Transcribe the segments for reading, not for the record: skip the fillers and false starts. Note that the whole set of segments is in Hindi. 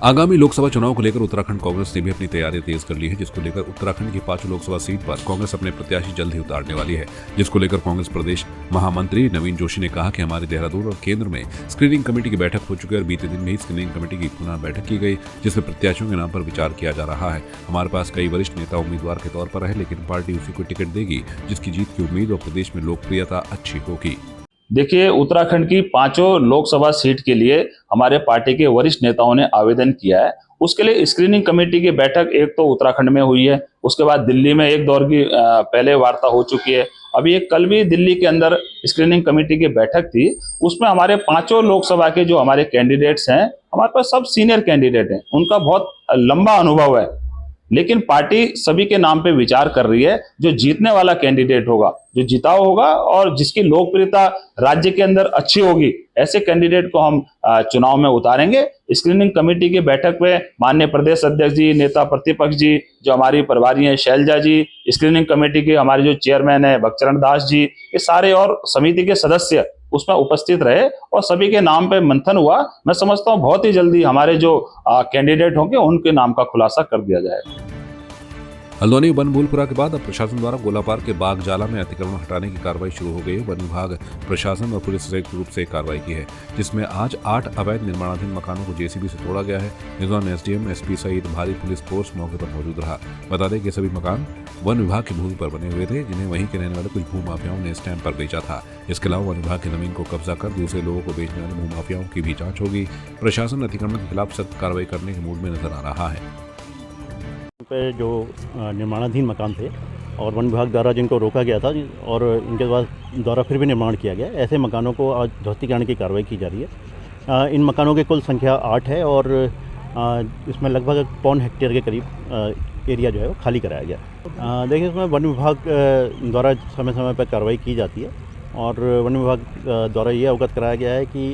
आगामी लोकसभा चुनाव को लेकर उत्तराखंड कांग्रेस ने भी अपनी तैयारियां तेज कर ली है, जिसको लेकर उत्तराखंड की 5 लोकसभा सीट पर कांग्रेस अपने प्रत्याशी जल्द ही उतारने वाली है। जिसको लेकर कांग्रेस प्रदेश महामंत्री नवीन जोशी ने कहा कि हमारे देहरादून और केंद्र में स्क्रीनिंग कमेटी की बैठक हो चुकी है और बीते दिन में ही स्क्रीनिंग कमेटी की पुनः बैठक की गई, जिसमें प्रत्याशियों के नाम पर विचार किया जा रहा है। हमारे पास कई वरिष्ठ नेता उम्मीदवार के तौर पर है, लेकिन पार्टी उसी को टिकट देगी जिसकी जीत की उम्मीद और प्रदेश में लोकप्रियता अच्छी होगी। देखिए, उत्तराखंड की 5 लोकसभा सीट के लिए हमारे पार्टी के वरिष्ठ नेताओं ने आवेदन किया है। उसके लिए स्क्रीनिंग कमेटी की बैठक एक तो उत्तराखंड में हुई है, उसके बाद दिल्ली में एक दौर की पहले वार्ता हो चुकी है। अभी एक कल भी दिल्ली के अंदर स्क्रीनिंग कमेटी की बैठक थी, उसमें हमारे 5 लोकसभा के जो हमारे कैंडिडेट्स हैं, हमारे पास सब सीनियर कैंडिडेट हैं, उनका बहुत लंबा अनुभव है। लेकिन पार्टी सभी के नाम पे विचार कर रही है। जो जीतने वाला कैंडिडेट होगा, जो जिताऊ होगा और जिसकी लोकप्रियता राज्य के अंदर अच्छी होगी, ऐसे कैंडिडेट को हम चुनाव में उतारेंगे। स्क्रीनिंग कमेटी की बैठक में माननीय प्रदेश अध्यक्ष जी, नेता प्रतिपक्ष जी, जो हमारी प्रभारी हैं शैलजा जी, स्क्रीनिंग कमेटी के हमारे जो चेयरमैन है भक्तचरण दास जी, ये सारे और समिति के सदस्य उसमें उपस्थित रहे और सभी के नाम पे मंथन हुआ। मैं समझता हूँ बहुत ही जल्दी हमारे जो कैंडिडेट होंगे उनके नाम का खुलासा कर दिया जाएगा। हल्द्वानी वन भूलपुरा के बाद अब प्रशासन द्वारा गोलापार के बागजाला में अतिक्रमण हटाने की कार्रवाई शुरू हो गई है। वन विभाग, प्रशासन और पुलिस संयुक्त रूप से कार्रवाई की है, जिसमें आज 8 अवैध निर्माणाधीन मकानों को जेसीबी से तोड़ा गया है। इस दौरान एसडीएम, एसपी सहित भारी पुलिस फोर्स मौके पर मौजूद रहा। बता दें कि सभी मकान वन विभाग की भूमि पर बने हुए थे, जिन्हें वहीं के रहने वाले कुछ भूमाफियाओं ने स्टैंप पर बेचा था। इसके अलावा वन विभाग की जमीन को कब्जा कर दूसरे लोगों को बेचने वाले भूमाफियाओं की भी जांच होगी। प्रशासन अतिक्रमण के खिलाफ सख्त कार्रवाई करने के मूड में नजर आ रहा है। पे जो निर्माणाधीन मकान थे और वन विभाग द्वारा जिनको रोका गया था और इनके द्वारा फिर भी निर्माण किया गया, ऐसे मकानों को आज ध्वस्तीकरण की कार्रवाई की जा रही है। इन मकानों की कुल संख्या 8 है और इसमें लगभग 1.25 हेक्टेयर के करीब एरिया जो है वो खाली कराया गया। देखिए, इसमें वन विभाग द्वारा समय समय पर कार्रवाई की जाती है और वन विभाग द्वारा ये अवगत कराया गया है कि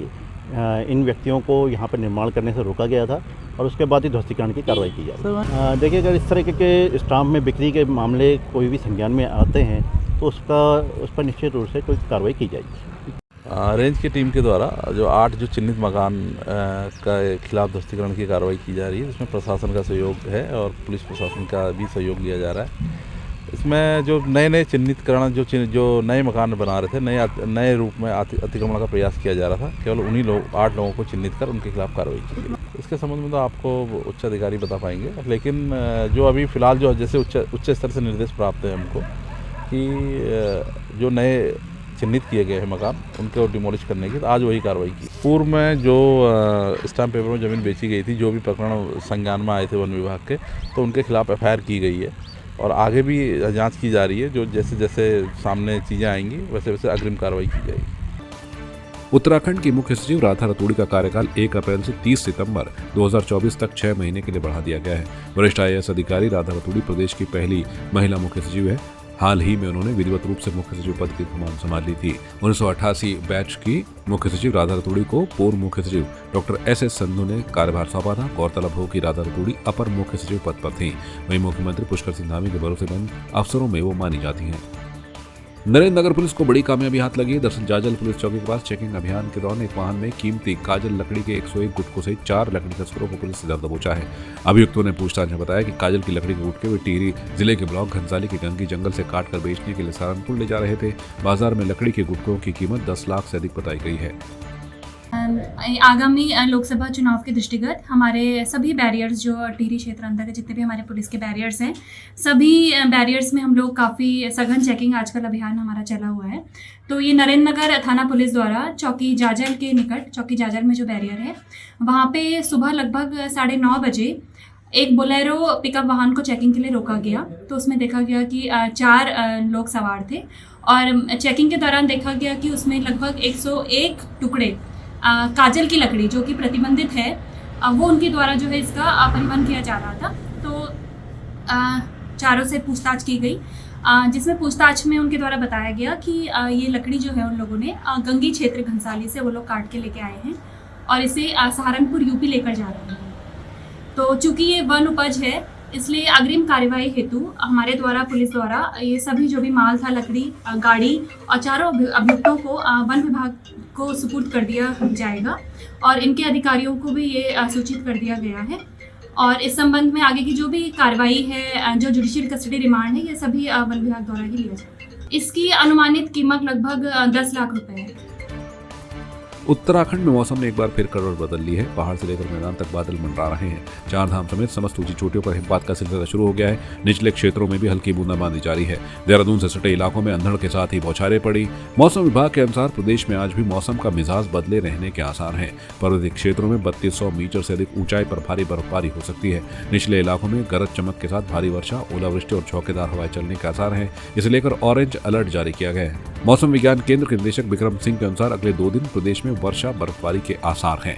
इन व्यक्तियों को यहाँ पर निर्माण करने से रोका गया था और उसके बाद ही ध्वस्तीकरण की कार्रवाई की जाए। देखिए, अगर इस तरह के स्टाम्प में बिक्री के मामले कोई भी संज्ञान में आते हैं तो उस पर निश्चित रूप से कोई कार्रवाई की जाएगी। रेंज की टीम के द्वारा जो 8 जो चिन्हित मकान का खिलाफ ध्वस्तीकरण की कार्रवाई की जा रही है, इसमें प्रशासन का सहयोग है और पुलिस प्रशासन का भी सहयोग लिया जा रहा है। इसमें जो नए चिन्हितकरण जो नए मकान बना रहे थे, नए रूप में अतिक्रमण का प्रयास किया जा रहा था, केवल उन्हीं 8 लोगों को चिन्हित कर उनके खिलाफ कार्रवाई की गई। इसके संबंध में तो आपको उच्च अधिकारी बता पाएंगे, लेकिन जो अभी फिलहाल जो जैसे उच्च स्तर से निर्देश प्राप्त है हमको कि जो नए चिन्हित किए गए हैं मकान, उनको डिमोलिश करने की, तो आज वही कार्रवाई की। पूर्व में जो स्टाम्प पेपर में ज़मीन बेची गई थी, जो भी प्रकरण संज्ञान में आए थे वन विभाग के, तो उनके खिलाफ एफआईआर की गई है और आगे भी जांच की जा रही है। जो जैसे जैसे सामने चीज़ें आएंगी वैसे वैसे अग्रिम कार्रवाई की जाएगी। उत्तराखंड की मुख्य सचिव राधा रतूड़ी का कार्यकाल 1 अप्रैल से 30 सितंबर 2024 तक 6 महीने के लिए बढ़ा दिया गया है। वरिष्ठ आईएएस अधिकारी राधा रतूड़ी प्रदेश की पहली महिला मुख्य सचिव है। हाल ही में उन्होंने विधिवत रूप से मुख्य सचिव पद की कमान संभाल ली थी। 1988 बैच की मुख्य सचिव राधा रतूड़ी को पूर्व मुख्य सचिव डॉक्टर एस संधू ने कार्यभार सौंपा था। गौरतलब हो कि राधा रतूड़ी अपर मुख्य सचिव पद पर थी। वहीं मुख्यमंत्री पुष्कर सिंह धामी के भरोसेमंद अफसरों में वो मानी जाती हैं। नरेंद्र नगर पुलिस को बड़ी कामयाबी हाथ लगी है। दरअसल जाजल पुलिस चौकी के पास चेकिंग अभियान के दौरान एक वाहन में कीमती काजल लकड़ी के 101 गुटकों सहित 4 लकड़ी तस्करों को पुलिस से जब्त दबोचा है। अभियुक्तों ने पूछताछ में बताया कि काजल की लकड़ी के गुटके वे टिहरी जिले के ब्लॉक घनसाली के गंगी जंगल से काटकर बेचने के लिए सहारनपुर ले जा रहे थे। बाजार में लकड़ी के गुटकों की कीमत 10 लाख से अधिक बताई गई है। आगामी लोकसभा चुनाव के दृष्टिगत हमारे सभी बैरियर्स, जो टिहरी क्षेत्र अंतर्गत जितने भी हमारे पुलिस के बैरियर्स हैं, सभी बैरियर्स में हम लोग काफ़ी सघन चेकिंग आजकल अभियान हमारा चला हुआ है। तो ये नरेंद्र नगर थाना पुलिस द्वारा चौकी जाजल के निकट, चौकी जाजल में जो बैरियर है, वहाँ पे सुबह लगभग 9:30 बजे एक बोलेरो पिकअप वाहन को चेकिंग के लिए रोका गया। तो उसमें देखा गया कि 4 लोग सवार थे और चेकिंग के दौरान देखा गया कि उसमें लगभग 101 टुकड़े काजल की लकड़ी, जो कि प्रतिबंधित है, वो उनके द्वारा जो है इसका परिवहन किया जा रहा था। तो चारों से पूछताछ की गई, जिसमें पूछताछ में उनके द्वारा बताया गया कि ये लकड़ी जो है उन लोगों ने गंगी क्षेत्र घनसाली से वो लोग काट के लेके आए हैं और इसे सहारनपुर यूपी लेकर जा रहे हैं। तो चूँकि ये वन उपज है, इसलिए अग्रिम कार्यवाही हेतु हमारे द्वारा, पुलिस द्वारा, ये सभी जो भी माल था, लकड़ी, गाड़ी और चारों अभियुक्तों को वन विभाग को सुपुर्द कर दिया जाएगा और इनके अधिकारियों को भी ये सूचित कर दिया गया है। और इस संबंध में आगे की जो भी कार्रवाई है, जो जुडिशियल कस्टडी रिमांड है, ये सभी वन विभाग द्वारा ही लिया जाएगा। इसकी अनुमानित कीमत लगभग 10 लाख रुपए है। उत्तराखंड में मौसम ने एक बार फिर करवट बदल ली है। पहाड़ से लेकर मैदान तक बादल मंडरा रहे हैं। चार धाम समेत समस्त ऊंची चोटियों पर हिमपात का सिलसिला शुरू हो गया है। निचले क्षेत्रों में भी हल्की बूंदाबांदी जारी है। देहरादून से सटे इलाकों में अंधड़ के साथ ही बौछारें पड़ी। मौसम विभाग के अनुसार प्रदेश में आज भी मौसम का मिजाज बदले रहने के आसार हैं। पर्वतीय क्षेत्रों में 3200 मीटर से अधिक ऊंचाई पर भारी बर्फबारी हो सकती है। निचले इलाकों में गरज चमक के साथ भारी वर्षा, ओलावृष्टि और छौकेदार हवाएं चलने के आसार हैं। इसे लेकर ऑरेंज अलर्ट जारी किया गया है। मौसम विज्ञान केंद्र के निदेशक विक्रम सिंह के अनुसार अगले 2 दिन प्रदेश में वर्षा बर्फबारी के आसार हैं।